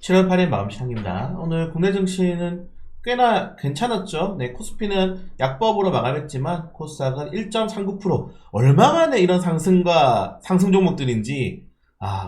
7월 8일 마감시장입니다. 오늘 국내 증시는 꽤나 괜찮았죠. 네, 코스피는 약법으로 마감했지만 코스닥은 1.39%. 얼마 만에 이런 상승과 상승 종목들인지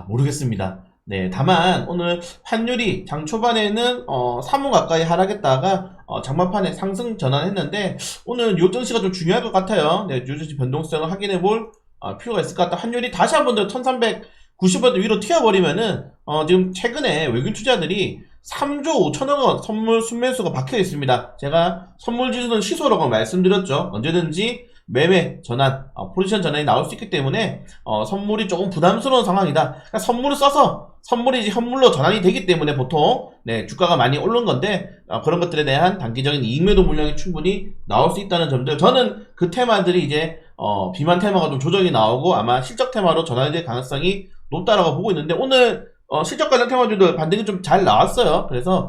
모르겠습니다. 네, 다만 오늘 환율이 장 초반에는 3원 가까이 하락했다가 장마판에 상승 전환했는데 오늘 요 증시가 좀 중요할 것 같아요. 네, 요 증시 변동성을 확인해 볼 필요가 있을 것 같다. 환율이 다시 한 번 더 1390원 위로 튀어버리면은 지금 최근에 외국인 투자들이 3조 5천억 원 선물 순매수가 박혀 있습니다. 제가 선물 지수는 시소라고 말씀드렸죠. 언제든지 매매 전환, 포지션 전환이 나올 수 있기 때문에 선물이 조금 부담스러운 상황이다. 그러니까 선물을 써서 선물이 이제 현물로 전환이 되기 때문에 보통 주가가 많이 오른 건데 그런 것들에 대한 단기적인 이익매도 물량이 충분히 나올 수 있다는 점들. 저는 그 테마들이 이제 비만 테마가 좀 조정이 나오고 아마 실적 테마로 전환이 될 가능성이 높다라고 보고 있는데 오늘 실적 관련 테마주들 반등이 좀 잘 나왔어요. 그래서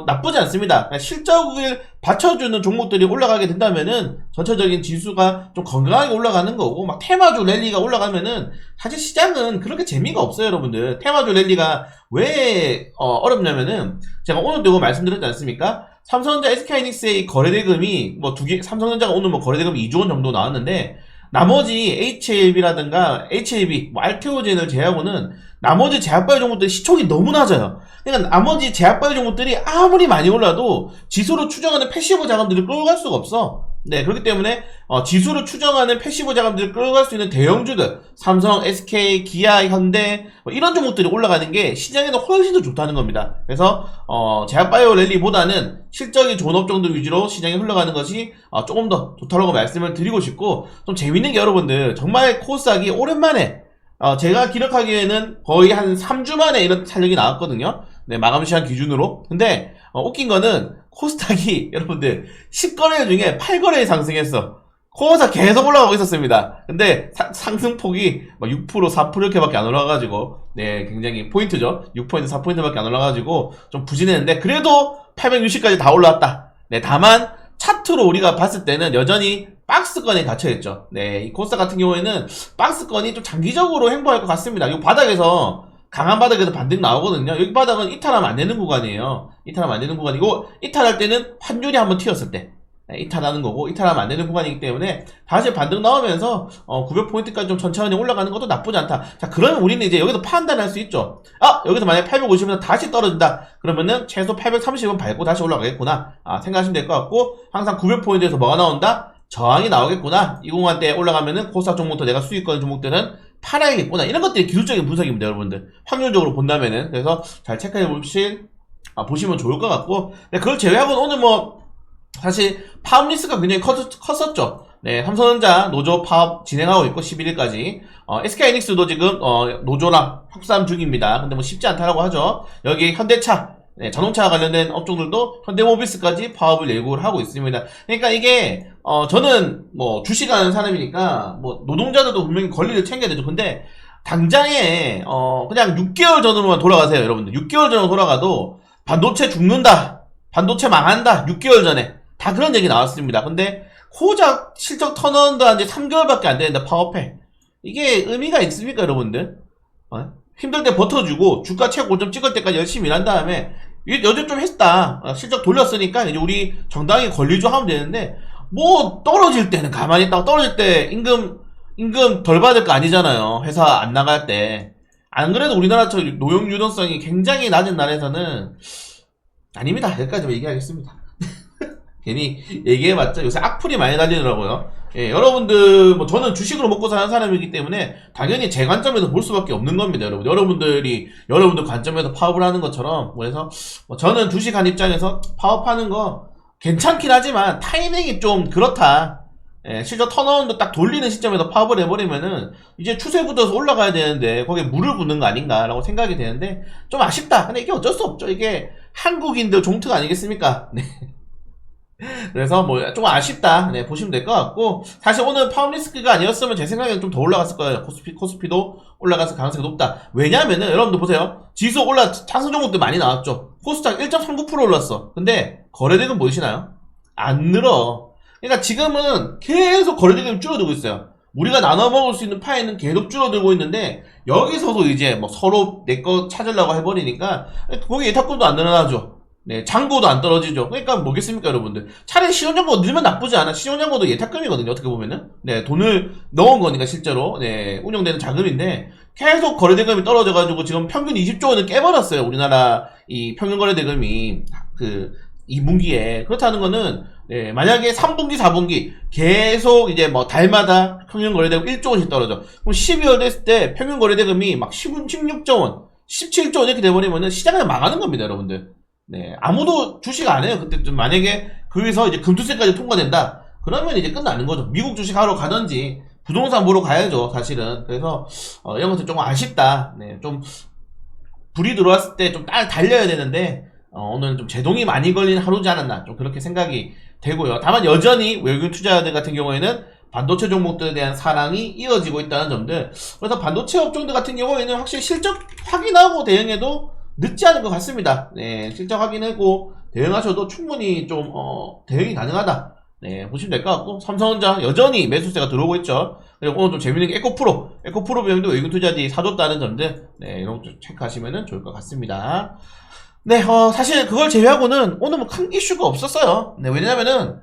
나쁘지 않습니다. 그러니까 실적을 받쳐주는 종목들이 올라가게 된다면은 전체적인 지수가 좀 건강하게 올라가는 거고 막 테마주 랠리가 올라가면은 사실 시장은 그렇게 재미가 없어요, 여러분들. 테마주 랠리가 왜 어렵냐면은 제가 오늘도 이거 말씀드렸지 않습니까? 삼성전자, SK하이닉스의 거래대금이 삼성전자가 오늘 거래대금이 2조 원 정도 나왔는데 나머지 HLB라든가 HLB, 알테오젠을 제외하고는 나머지 제약바이오 종목들이 시총이 너무 낮아요. 그러니까 나머지 제약바이오 종목들이 아무리 많이 올라도 지수로 추정하는 패시브 자금들을 끌고 갈 수가 없어. 네, 그렇기 때문에 지수로 추정하는 패시브 자금들을 끌고 갈 수 있는 대형주들, 삼성, SK, 기아, 현대 이런 종목들이 올라가는 게 시장에는 훨씬 더 좋다는 겁니다. 그래서 제약바이오 랠리보다는 실적이 좋은 업종들 위주로 시장이 흘러가는 것이 조금 더 좋다고 말씀을 드리고 싶고, 좀 재밌는 게 여러분들 정말 코스닥이 오랜만에 제가 기록하기에는 거의 한 3주 만에 이런 탄력이 나왔거든요. 네, 마감 시간 기준으로. 근데 웃긴 거는 코스닥이 여러분들 10거래 중에 8거래에 상승했어. 코스닥 계속 올라가고 있었습니다. 근데 상승폭이 6%, 4% 이렇게밖에 안 올라가가지고 네, 굉장히 포인트죠. 6포인트, 4포인트밖에 안 올라가가지고 좀 부진했는데 그래도 860까지 다 올라왔다. 네, 다만 차트로 우리가 봤을 때는 여전히 박스권에 갇혀있죠. 네, 이 코스닥 같은 경우에는 박스권이 좀 장기적으로 행보할 것 같습니다. 이 바닥에서 강한 바닥에서 반등 나오거든요. 여기 바닥은 이탈하면 안 되는 구간이에요. 이탈하면 안 되는 구간이고 이탈할 때는 환율이 한번 튀었을 때 이탈하는 거고 이탈하면 안 되는 구간이기 때문에 다시 반등 나오면서 900포인트까지 좀 천천히 올라가는 것도 나쁘지 않다. 자, 그러면 우리는 이제 여기서 판단할 수 있죠. 여기서 만약에 850에서 다시 떨어진다. 그러면은 최소 830은 밟고 다시 올라가겠구나. 생각하시면 될 것 같고 항상 900포인트에서 뭐가 나온다? 저항이 나오겠구나. 이 공간 때 올라가면은 코스닥 종목도 내가 수익권 종목들은 팔아야겠구나. 이런 것들이 기술적인 분석입니다, 여러분들. 확률적으로 본다면은. 그래서 잘 체크해 보시면 좋을 것 같고. 네, 그걸 제외하고는 오늘 사실 파업리스크가 굉장히 컸었죠. 네, 삼성전자 노조 파업 진행하고 있고 11일까지. SK하이닉스도 지금 노조랑 협상 중입니다. 근데 쉽지 않다라고 하죠. 여기 현대차, 네, 자동차 관련된 업종들도 현대모비스까지 파업을 예고를 하고 있습니다. 그러니까 이게 저는 주식하는 사람이니까 노동자들도 분명히 권리를 챙겨야 되죠. 근데 당장에 그냥 6개월 전으로만 돌아가세요, 여러분들. 6개월 전으로 돌아가도 반도체 죽는다, 반도체 망한다, 6개월 전에 다 그런 얘기 나왔습니다. 근데 고작 실적 턴어라운드 한 지 3개월밖에 안 되는데 파업해. 이게 의미가 있습니까, 여러분들? 힘들 때 버텨주고 주가 최고점 찍을 때까지 열심히 일한 다음에 여전 좀 했다. 실적 돌렸으니까 이제 우리 정당하게 권리주 하면 되는데 떨어질 때는 가만히 있다가 떨어질 때 임금 덜 받을 거 아니잖아요. 회사 안 나갈 때. 안 그래도 우리나라처럼 노용 유동성이 굉장히 낮은 나라에서는 아닙니다. 여기까지만 얘기하겠습니다. 괜히 얘기해봤자 요새 악플이 많이 달리더라고요. 예, 여러분들 저는 주식으로 먹고 사는 사람이기 때문에 당연히 제 관점에서 볼 수밖에 없는 겁니다, 여러분. 여러분들 관점에서 파업을 하는 것처럼. 그래서 저는 주식한 입장에서 파업하는 거 괜찮긴 하지만 타이밍이 좀 그렇다. 예, 실적 턴어라운드 딱 돌리는 시점에서 파업을 해버리면은 이제 추세 붙어서 올라가야 되는데 거기에 물을 붓는 거 아닌가라고 생각이 되는데 좀 아쉽다. 근데 이게 어쩔 수 없죠. 이게 한국인들 종특 아니겠습니까? 네. 그래서 조금 아쉽다. 네, 보시면 될 것 같고, 사실 오늘 파업리스크가 아니었으면 제 생각에는 좀 더 올라갔을 거예요. 코스피도 올라갔을 가능성이 높다. 왜냐면은 여러분들 보세요. 지수 상승 종목들 많이 나왔죠. 코스닥 1.39% 올랐어. 근데 거래대금 보이시나요? 안 늘어. 그러니까 지금은 계속 거래대금이 줄어들고 있어요. 우리가 나눠 먹을 수 있는 파이는 계속 줄어들고 있는데 여기서도 이제 뭐 서로 내 거 찾으려고 해버리니까 거기 예탁금도 안 늘어나죠. 네, 잔고도 안 떨어지죠. 그러니까 뭐겠습니까, 여러분들? 차라리 신용잔고 늘면 나쁘지 않아. 신용잔고도 예탁금이거든요, 어떻게 보면은. 네, 돈을 넣은 거니까, 실제로. 네, 운영되는 자금인데, 계속 거래대금이 떨어져가지고, 지금 평균 20조 원을 깨버렸어요, 우리나라, 이 평균 거래대금이. 2분기에. 그렇다는 거는, 네, 만약에 3분기, 4분기, 계속 이제 뭐, 달마다 평균 거래대금 1조 원씩 떨어져. 그럼 12월 됐을 때 평균 거래대금이 막 16조 원, 17조 원 이렇게 돼버리면은 시장이 망하는 겁니다, 여러분들. 네, 아무도 주식 안 해요. 그때 좀 만약에 거기서 이제 금투세까지 통과된다. 그러면 이제 끝나는 거죠. 미국 주식 하러 가든지 부동산 보러 가야죠, 사실은. 그래서 이런 것들 조금 아쉽다. 네, 좀 불이 들어왔을 때 좀 달려야 되는데 오늘은 좀 제동이 많이 걸린 하루지 않았나, 좀 그렇게 생각이 되고요. 다만 여전히 외국인 투자자들 같은 경우에는 반도체 종목들에 대한 사랑이 이어지고 있다는 점들. 그래서 반도체 업종들 같은 경우에는 확실히 실적 확인하고 대응해도 늦지 않은 것 같습니다. 네, 실적 확인하고 대응하셔도 충분히 좀 대응이 가능하다. 네, 보시면 될 것 같고, 삼성전자 여전히 매수세가 들어오고 있죠. 그리고 오늘 좀 재밌는 게 에코프로 비용도 외국인 투자자들이 사줬다는 점들, 네, 이런 거 체크하시면 좋을 것 같습니다. 네, 사실 그걸 제외하고는 오늘 뭐 큰 이슈가 없었어요. 네, 왜냐면은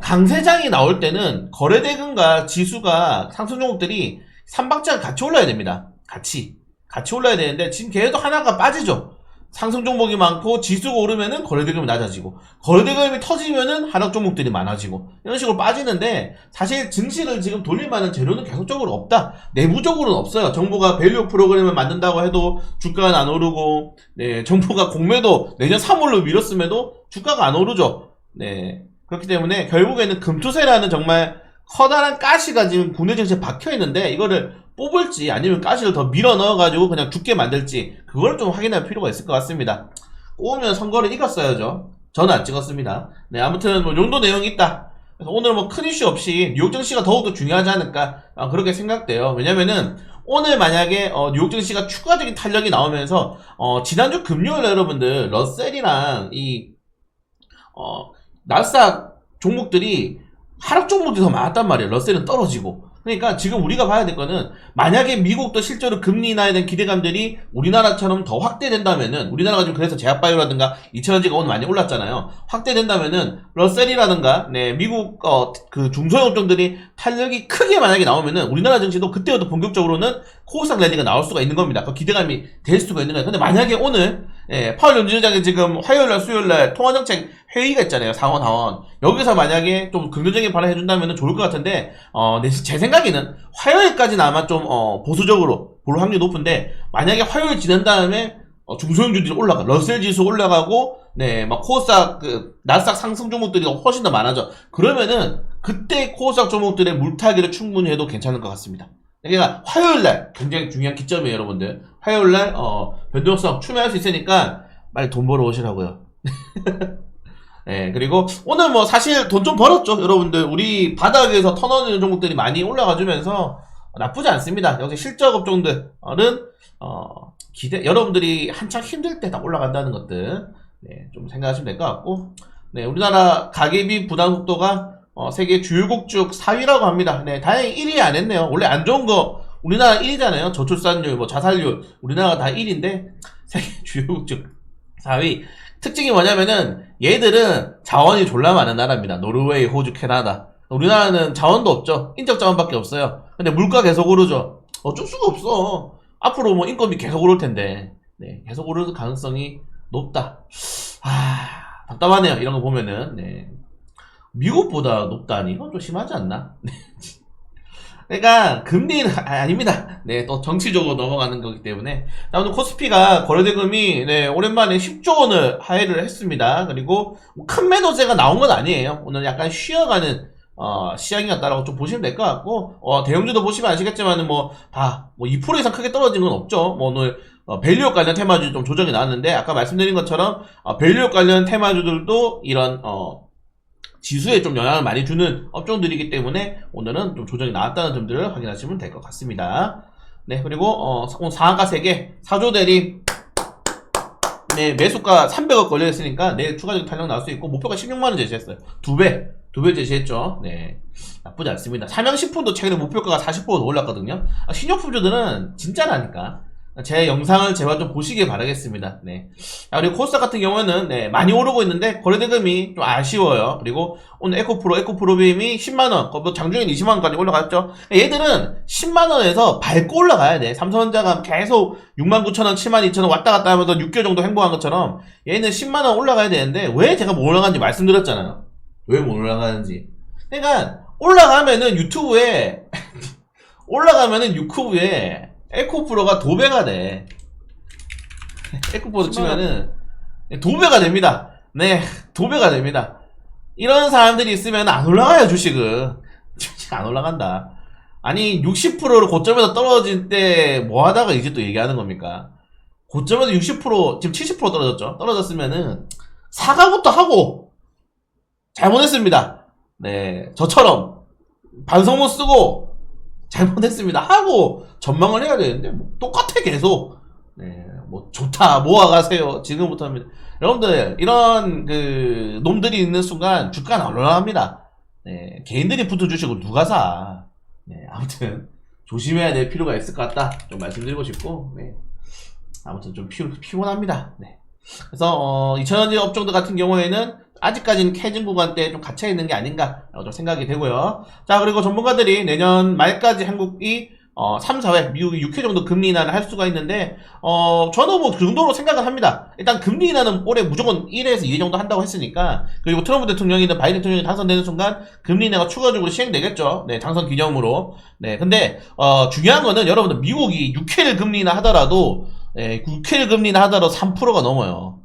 강세장이 나올 때는 거래대금과 지수가 상승 종목들이 3박자가 같이 올라야 됩니다. 같이 올라야 되는데 지금 계속 하나가 빠지죠. 상승 종목이 많고 지수가 오르면은 거래대금이 낮아지고, 거래대금이 터지면은 하락 종목들이 많아지고, 이런 식으로 빠지는데 사실 증시를 지금 돌릴 만한 재료는 계속적으로 없다. 내부적으로는 없어요. 정부가 밸류 프로그램을 만든다고 해도 주가는 안 오르고, 네, 정부가 공매도 내년 3월로 미뤘음에도 주가가 안 오르죠. 네, 그렇기 때문에 결국에는 금투세라는 정말 커다란 가시가 지금 국내 정치에 박혀 있는데, 이거를 뽑을지 아니면 가시를 더 밀어 넣어가지고 그냥 죽게 만들지, 그걸 좀 확인할 필요가 있을 것 같습니다. 뽑으면 선거를 이겼어야죠. 저는 안 찍었습니다. 네, 아무튼 뭐 정도 내용이 있다. 그래서 오늘 뭐 큰 이슈 없이 뉴욕 증시가 더욱더 중요하지 않을까, 그렇게 생각돼요. 왜냐면은 오늘 만약에 뉴욕 증시가 추가적인 탄력이 나오면서 지난주 금요일에 여러분들 러셀이랑 이 나스닥 종목들이 하락 종목들이 더 많았단 말이에요. 러셀은 떨어지고. 그러니까 지금 우리가 봐야 될 거는, 만약에 미국도 실제로 금리 인하에 대한 기대감들이 우리나라처럼 더 확대된다면은, 우리나라가 지금 그래서 제약바이오라든가 2차전지가 오늘 많이 올랐잖아요. 확대된다면은 러셀이라든가 네, 미국 그 중소형 업종들이 탄력이 크게 만약에 나오면은 우리나라 증시도 그때부터 본격적으로는 코스닥 랠리가 나올 수가 있는 겁니다. 그 기대감이 될 수가 있는 거예요. 근데 만약에 오늘 파월 연준의장이 지금 화요일날 수요일날 통화정책 회의가 있잖아요. 상원 하원. 여기서 만약에 좀 긍정적인 발언 해준다면 좋을 것 같은데, 제 생각에는 화요일까지는 아마 좀 보수적으로 볼 확률이 높은데, 만약에 화요일 지난 다음에 중소형주들이 올라가, 러셀 지수 올라가고, 네, 막 코스닥 나스닥 상승 종목들이 훨씬 더 많아져. 그러면은 그때 코스닥 종목들의 물타기를 충분히 해도 괜찮을 것 같습니다. 그러니까 화요일날 굉장히 중요한 기점이에요, 여러분들. 화요일날 변동성 추매할 수 있으니까 빨리 돈 벌어 오시라고요. 네, 그리고 오늘 뭐 사실 돈 좀 벌었죠, 여러분들. 우리 바닥에서 턴어는 종목들이 많이 올라가주면서 나쁘지 않습니다. 역시 실적 업종들은 여러분들이 한창 힘들 때 딱 올라간다는 것들, 네, 좀 생각하시면 될 것 같고, 네, 우리나라 가계비 부담 속도가 세계 주요국 중 4위라고 합니다. 네, 다행히 1위 안 했네요. 원래 안 좋은 거 우리나라 1위잖아요. 저출산율, 뭐 자살률, 우리나라가 다 1위인데 세계 주요국 중 4위. 특징이 뭐냐면은 얘들은 자원이 졸라 많은 나라입니다. 노르웨이, 호주, 캐나다. 우리나라는 자원도 없죠. 인적 자원밖에 없어요. 근데 물가 계속 오르죠. 어쩔 수가 없어. 앞으로 뭐 인건비 계속 오를 텐데, 네, 계속 오를 가능성이 높다. 답답하네요. 이런 거 보면은. 네. 미국보다 높다니 이건 좀 심하지 않나? 그러니까 금리는 아닙니다. 네, 또 정치적으로 넘어가는 거기 때문에. 자, 오늘 코스피가 거래대금이 네, 오랜만에 10조 원을 하회를 했습니다. 그리고 큰 매도세가 나온 건 아니에요. 오늘 약간 쉬어가는 시장이 같다라고 좀 보시면 될 것 같고, 대형주도 보시면 아시겠지만은 뭐 다 뭐 2% 이상 크게 떨어진 건 없죠. 뭐 오늘 밸류업 관련 테마주 좀 조정이 나왔는데, 아까 말씀드린 것처럼 밸류업 관련 테마주들도 이런 지수에 좀 영향을 많이 주는 업종들이기 때문에 오늘은 좀 조정이 나왔다는 점들을 확인하시면 될 것 같습니다. 네, 그리고 오늘 상한가 3개, 4조 대리, 네, 매수가 300억 걸려있으니까 내일 추가적인 탄력 나올 수 있고, 목표가 16만원 제시했어요. 2배 두 배 제시했죠. 네. 나쁘지 않습니다. 삼양식품도 최근에 목표가가 40% 올랐거든요. 신용품주들은 진짜라니까. 제 영상을 제발 좀 보시길 바라겠습니다. 네. 그리고 코스닥 같은 경우에는 네, 많이 오르고 있는데 거래대금이 좀 아쉬워요. 그리고 오늘 에코프로빔이 10만원, 장중엔 20만원까지 올라갔죠. 얘들은 10만원에서 밟고 올라가야 돼. 삼성전자가 계속 69,000원, 72,000원 왔다 갔다 하면서 6개월 정도 행보한 것처럼 얘는 10만원 올라가야 되는데 왜 제가 못 올라가는지 말씀드렸잖아요. 왜 못 올라가는지. 그러니까 올라가면은 유튜브에 에코프로가 도배가 돼. 에코프로 치면은 도배가 됩니다. 네, 도배가 됩니다. 이런 사람들이 있으면 안 올라가요, 주식은. 주식 안 올라간다. 아니, 60%를 고점에서 떨어질 때 뭐 하다가 이제 또 얘기하는 겁니까? 고점에서 60%, 지금 70% 떨어졌죠? 떨어졌으면은 사과부터 하고 잘못했습니다. 네, 저처럼 반성문 쓰고 잘못했습니다 하고 전망을 해야 되는데 뭐 똑같아 계속. 네, 뭐 좋다 모아가세요 지금부터 합니다. 여러분들 이런 그 놈들이 있는 순간 주가는 올라갑니다. 네, 개인들이 붙은 주식을 누가 사? 네, 아무튼 조심해야 될 필요가 있을 것 같다 좀 말씀드리고 싶고, 네, 아무튼 좀 피곤합니다. 네. 그래서 2000원지 업종들 같은 경우에는 아직까지는 캐진 구간대에 좀 갇혀있는 게 아닌가 좀 생각이 되고요. 자, 그리고 전문가들이 내년 말까지 한국이 3, 4회 미국이 6회 정도 금리 인하를 할 수가 있는데 저는 뭐 그 정도로 생각을 합니다. 일단 금리 인하는 올해 무조건 1에서 2회 정도 한다고 했으니까, 그리고 트럼프 대통령이나 바이든 대통령이 당선되는 순간 금리 인하가 추가적으로 시행되겠죠. 네, 당선 기념으로. 네, 근데 중요한 거는 여러분들 미국이 6회를 금리 인하 하더라도 6회를 금리 인하 하더라도 3%가 넘어요.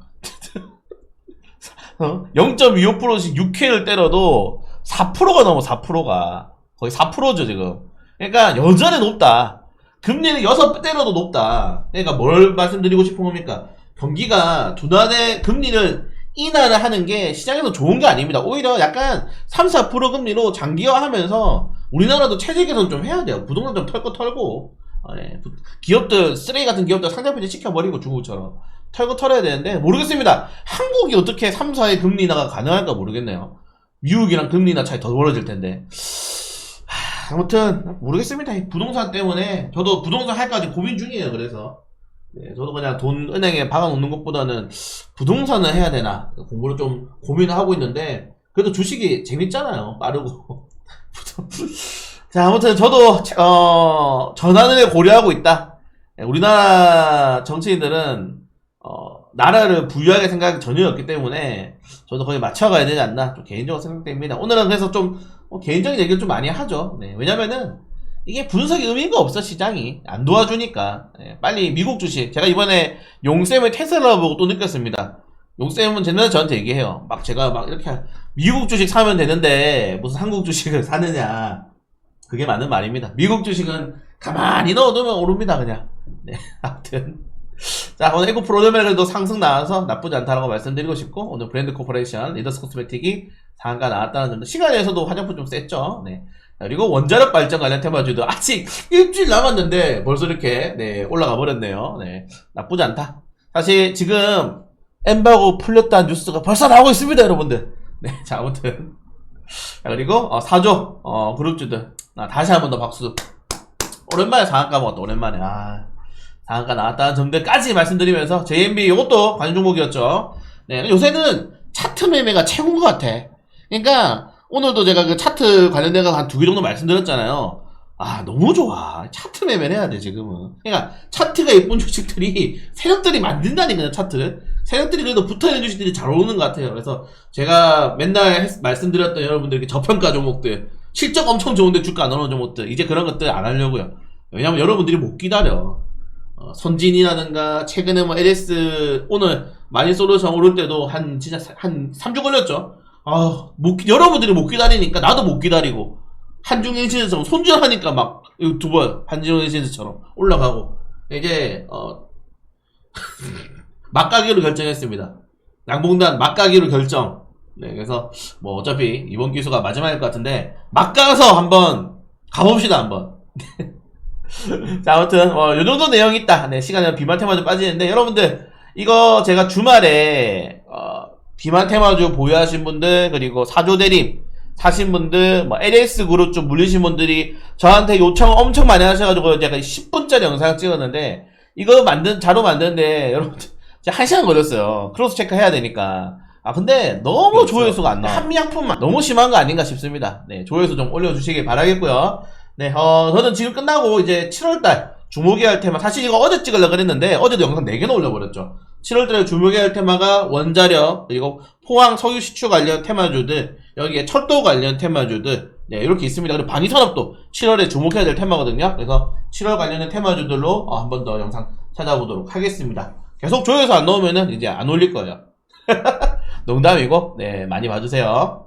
0.25%씩 6회를 때려도 4%가 넘어. 4%가 거의 4%죠 지금. 그러니까 여전히 높다. 금리는 6배 때려도 높다. 그러니까 뭘 말씀드리고 싶은 겁니까? 경기가 둔화돼 금리를 인하를 하는 게 시장에서 좋은 게 아닙니다. 오히려 약간 3, 4% 금리로 장기화하면서 우리나라도 체질 개선 좀 해야 돼요. 부동산 좀 털고 기업들, 쓰레기 같은 기업들 상장 폐지 시켜버리고 중국처럼 털어야 되는데 모르겠습니다. 한국이 어떻게 3, 4의 금리 인하가 가능할까 모르겠네요. 미국이랑 금리 인하 차이 더 벌어질 텐데. 아무튼 모르겠습니다. 부동산 때문에 저도 부동산 할까 지금 고민 중이에요. 그래서 네, 저도 그냥 돈 은행에 박아놓는 것보다는 부동산을 해야 되나 공부를 좀 고민을 하고 있는데, 그래도 주식이 재밌잖아요. 빠르고. 자, 아무튼 저도 전환을 고려하고 있다. 우리나라 정치인들은 나라를 부유하게 생각이 전혀 없기 때문에 저도 거기에 맞춰가야 되지 않나 좀 개인적으로 생각됩니다. 오늘은 그래서 좀 개인적인 얘기를 좀 많이 하죠. 네, 왜냐면은 이게 분석이 의미가 없어. 시장이 안 도와주니까. 네, 빨리 미국 주식, 제가 이번에 용쌤의 테슬라 보고 또 느꼈습니다. 용쌤은 옛날에 저한테 얘기해요. 제가 이렇게 미국 주식 사면 되는데 무슨 한국 주식을 사느냐. 그게 맞는 말입니다. 미국 주식은 가만히 넣어두면 오릅니다 그냥. 네, 아무튼 자, 오늘 에코프로 그래도 상승 나와서 나쁘지 않다라고 말씀드리고 싶고, 오늘 브랜드 코퍼레이션 리더스 코스메틱이 상한가 나왔다는 점도, 시간에서도 화장품 좀 셌죠. 네. 그리고 원자력 발전 관련 테마주도 아직 일주일 남았는데 벌써 이렇게 네, 올라가 버렸네요. 네, 나쁘지 않다. 사실 지금 엠바고 풀렸다는 뉴스가 벌써 나오고 있습니다, 여러분들. 네, 자, 아무튼 자, 그리고 사조 그룹주들 다시 한 번 더 박수. 오랜만에 상한가 먹었다. 오랜만에. 상한가 나왔다는 점들까지 말씀드리면서 JMB 이것도 관심 종목이었죠. 네, 요새는 차트 매매가 최고인 것 같아. 그러니까 오늘도 제가 그 차트 관련된 거 한 2개 정도 말씀드렸잖아요. 너무 좋아. 차트 매매를 해야 돼 지금은. 그러니까 차트가 예쁜 주식들이 세력들이 만든다니까요. 차트를 세력들이 그래도 붙어있는 주식들이 잘 오르는 것 같아요. 그래서 제가 맨날 말씀드렸던 여러분들에게 저평가 종목들, 실적 엄청 좋은데 주가 안 오르는 종목들, 이제 그런 것들 안 하려고요. 왜냐면 여러분들이 못 기다려. 선진이라든가 최근에 뭐 LS 오늘 마니솔루션 오를 때도 진짜 한 3주 걸렸죠. 여러분들이 못 기다리니까 나도 못 기다리고, 한중행신처럼 손절하니까 막 2번 한중행신처럼 올라가고, 이제 막가기로 결정했습니다. 양봉단 막가기로 결정. 네, 그래서 뭐 어차피 이번 기수가 마지막일 것 같은데 막 가서 한번 가봅시다 한번. 자, 아무튼 요 정도 내용이 있다. 네, 시간이 비만 테마주 빠지는데, 여러분들 이거 제가 주말에 비만 테마주 보유하신 분들, 그리고 사조 대림 사신 분들, 뭐, LS 그룹 좀 물리신 분들이 저한테 요청을 엄청 많이 하셔가지고, 제가 10분짜리 영상 찍었는데, 이거 자료 만드는데, 여러분, 진짜 1시간 걸렸어요. 크로스 체크 해야 되니까. 아, 근데 너무 그렇죠. 조회수가 안 나와. 한미약품만 너무 심한 거 아닌가 싶습니다. 네, 조회수 좀 올려주시길 바라겠고요. 네, 저는 지금 끝나고 이제 7월달 주목해야 할 테마, 사실 이거 어제 찍으려고 그랬는데, 어제도 영상 4개나 올려버렸죠. 7월달에 주목해야 할 테마가 원자력, 그리고 포항 석유 시추 관련 테마주들, 여기에 철도 관련 테마주들, 네, 이렇게 있습니다. 그리고 방위산업도 7월에 주목해야 될 테마거든요. 그래서 7월 관련된 테마주들로 한 번 더 영상 찾아보도록 하겠습니다. 계속 조회수 안 나오면은 이제 안 올릴 거예요. 농담이고, 네, 많이 봐주세요.